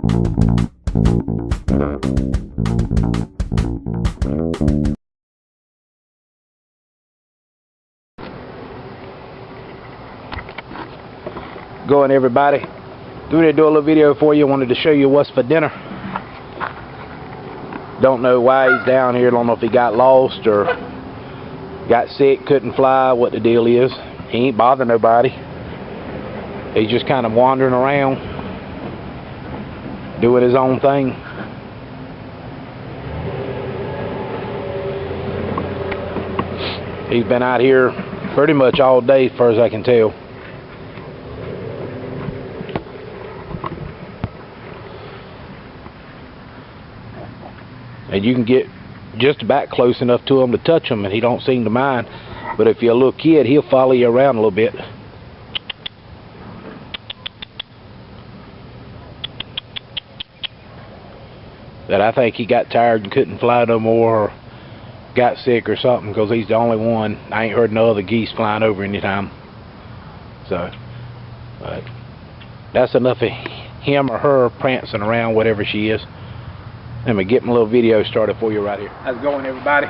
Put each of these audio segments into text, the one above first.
Going, everybody. Thought I'd do a little video for you. Wanted to show you what's for dinner. Don't know why he's down here. Don't know if he got lost or got sick, couldn't fly, what the deal is. He ain't bothering nobody. He's just kind of wandering around, doing his own thing. He's been out here pretty much all day, as far as I can tell. And you can get just about close enough to him to touch him, and he don't seem to mind. But if you're a little kid, he'll follow you around a little bit. But I think he got tired and couldn't fly no more, or got sick or something, because he's the only one. I ain't heard no other geese flying over anytime. So, but that's enough of him or her prancing around, whatever she is. Let me get my little video started for you right here. How's it going, everybody?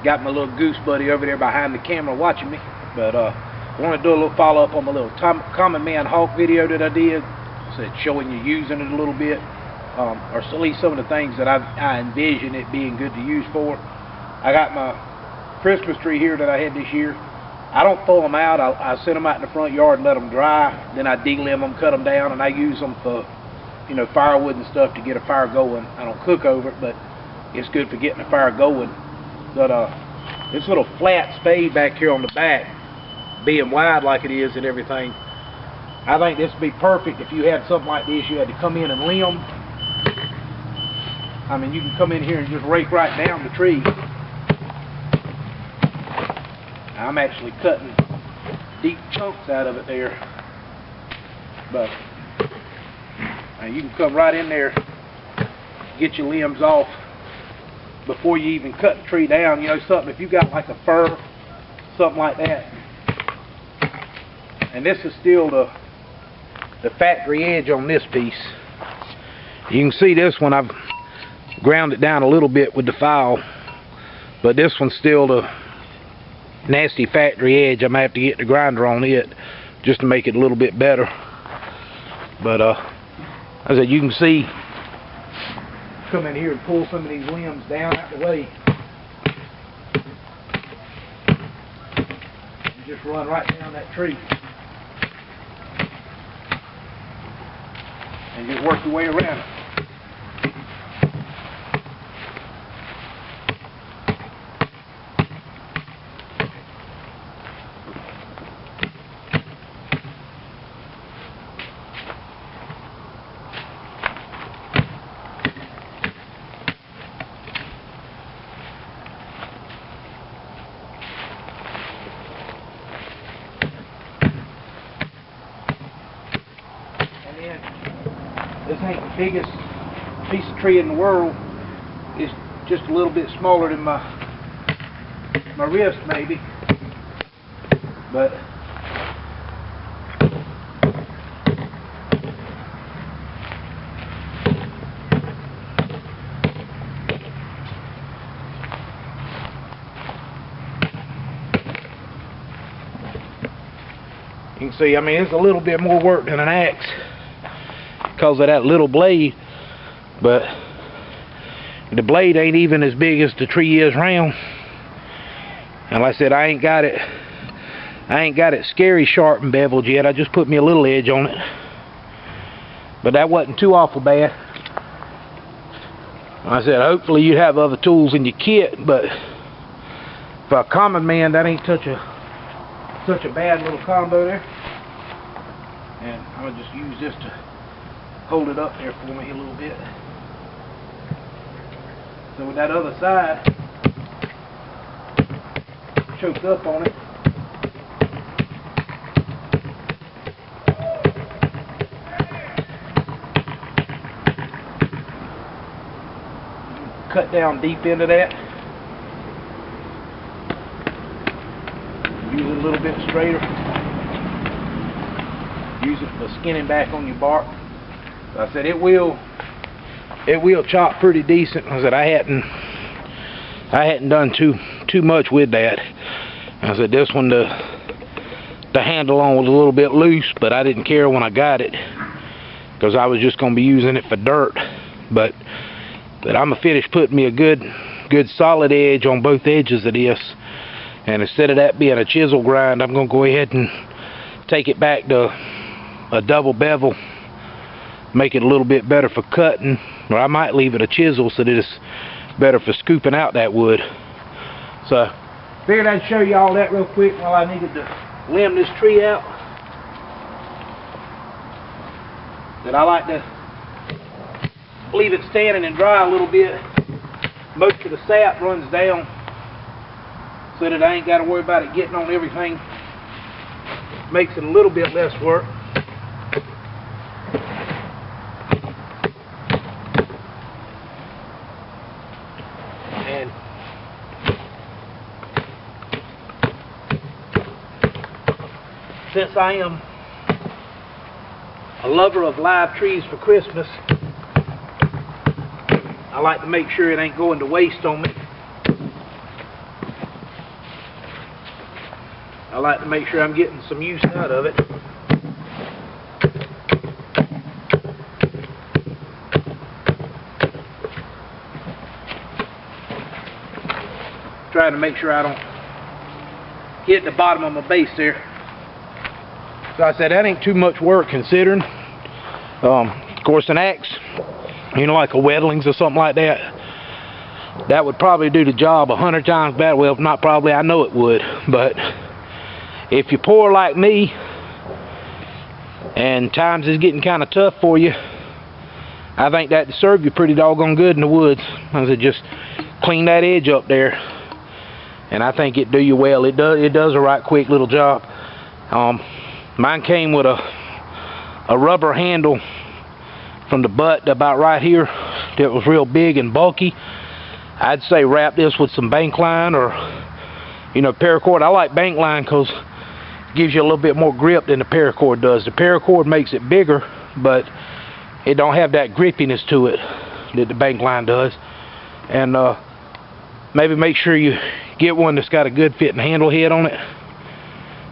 Got my little goose buddy over there behind the camera watching me. But I want to do a little follow-up on my little common man hawk video that I did. Said showing you using it a little bit. Or at least some of the things that I envision it being good to use for. I got my Christmas tree here that I had this year. I don't throw them out. I set them out in the front yard and let them dry. Then I delimb them, cut them down, and I use them for, you know, firewood and stuff to get a fire going. I don't cook over it, but it's good for getting a fire going. But this little flat spade back here on the back, being wide like it is and everything, I think this would be perfect if you had something like this. You had to come in and limb. I mean, you can come in here and just rake right down the tree. I'm actually cutting deep chunks out of it there. But you can come right in there, get your limbs off before you even cut the tree down. You know, something, if you got like a fir, something like that. And this is still the factory edge on this piece. You can see this one, I've ground it down a little bit with the file, but this one's still the nasty factory edge. I might have to get the grinder on it just to make it a little bit better. But as I said, you can see, come in here and pull some of these limbs down out the way. And just run right down that tree. And just work your way around it. This ain't the biggest piece of tree in the world. It's just a little bit smaller than my wrist maybe. But you can see, I mean, it's a little bit more work than an axe because of that little blade, but the blade ain't even as big as the tree is round. And like I said, I ain't got it scary sharp and beveled yet. I just put me a little edge on it, but that wasn't too awful bad. Like I said, hopefully you'd have other tools in your kit, but for a common man, that ain't such a bad little combo there. And I'm gonna just use this to hold it up there for me a little bit. So with that other side choked up on it, cut down deep into that. Use it a little bit straighter. Use it for skinning back on your bark. I said it will chop pretty decent. I said I hadn't done too much with that. I said this one the handle on was a little bit loose, but I didn't care when I got it because I was just going to be using it for dirt. But I'm gonna finish putting me a good solid edge on both edges of this, and instead of that being a chisel grind, I'm gonna go ahead and take it back to a double bevel, make it a little bit better for cutting, or I might leave it a chisel so that it's better for scooping out that wood. So figured I'd show you all that real quick while I needed to limb this tree out. That I like to leave it standing and dry a little bit. Most of the sap runs down so that I ain't got to worry about it getting on everything. Makes it a little bit less work. And since I am a lover of live trees for Christmas, I like to make sure it ain't going to waste on me. I like to make sure I'm getting some use out of it. Trying to make sure I don't hit the bottom of my base there. So I said that ain't too much work considering. Of course, an axe, you know, like a Weddlings or something like that, that would probably do the job 100 times better. Well, not probably, I know it would. But if you're poor like me and times is getting kind of tough for you, I think that'd serve you pretty doggone good in the woods. I said just clean that edge up there, and I think it'd do you well. It does a right quick little job. Mine came with a rubber handle from the butt about right here that was real big and bulky. I'd say wrap this with some bank line or, you know, paracord. I like bank line because it gives you a little bit more grip than the paracord does. The paracord makes it bigger, but it don't have that grippiness to it that the bank line does. And maybe make sure you get one that's got a good fitting handle head on it,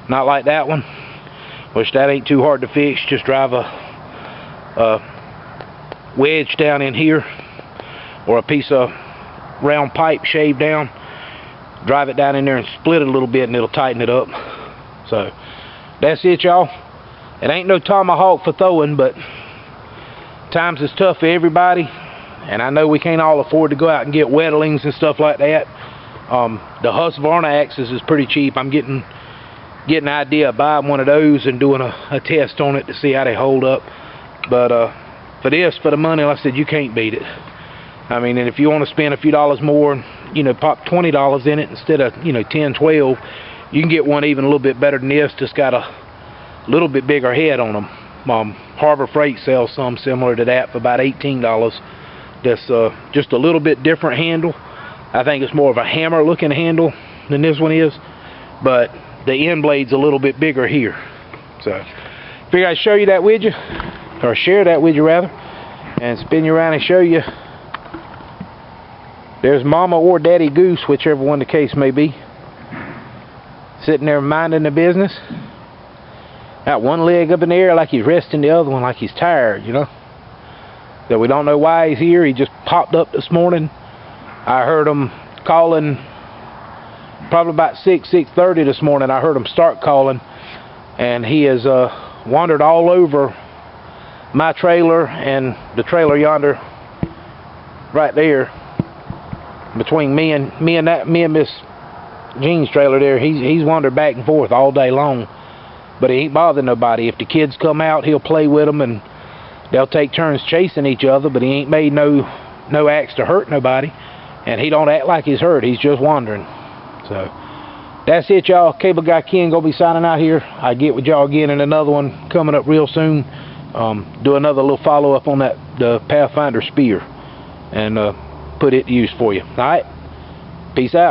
not like that one, which that ain't too hard to fix. Just drive a wedge down in here or a piece of round pipe shaved down, drive it down in there and split it a little bit, and it'll tighten it up. So that's it, y'all. It ain't no tomahawk for throwing, but times is tough for everybody, and I know we can't all afford to go out and get Weddlings and stuff like that. The Husqvarna axes is pretty cheap. I'm getting an idea of buying one of those and doing a test on it to see how they hold up. But for the money, like I said, you can't beat it. I mean, and if you want to spend a few dollars more, you know, pop $20 in it instead of, you know, 10, 12, you can get one even a little bit better than this. Just got a little bit bigger head on them. Harbor Freight sells some similar to that for about $18. That's just a little bit different handle. I think it's more of a hammer looking handle than this one is, but the end blade's a little bit bigger here. So figure I'd show you that with you, or share that with you rather, and spin you around and show you. There's Mama or Daddy Goose, whichever one the case may be, sitting there minding the business. Got one leg up in the air like he's resting, the other one like he's tired, you know. So we don't know why he's here. He just popped up this morning. I heard him calling probably about 6:30 this morning. I heard him start calling, and he has wandered all over my trailer and the trailer yonder right there between me and Miss Jean's trailer there. He's wandered back and forth all day long, but he ain't bothering nobody. If the kids come out, he'll play with them and they'll take turns chasing each other, but he ain't made no acts to hurt nobody, and he don't act like he's hurt. He's just wandering. So that's it, y'all. Cable Guy Ken gonna be signing out here. I get with y'all again in another one coming up real soon. Do another little follow-up on the Pathfinder spear and put it to use for you. All right, peace out.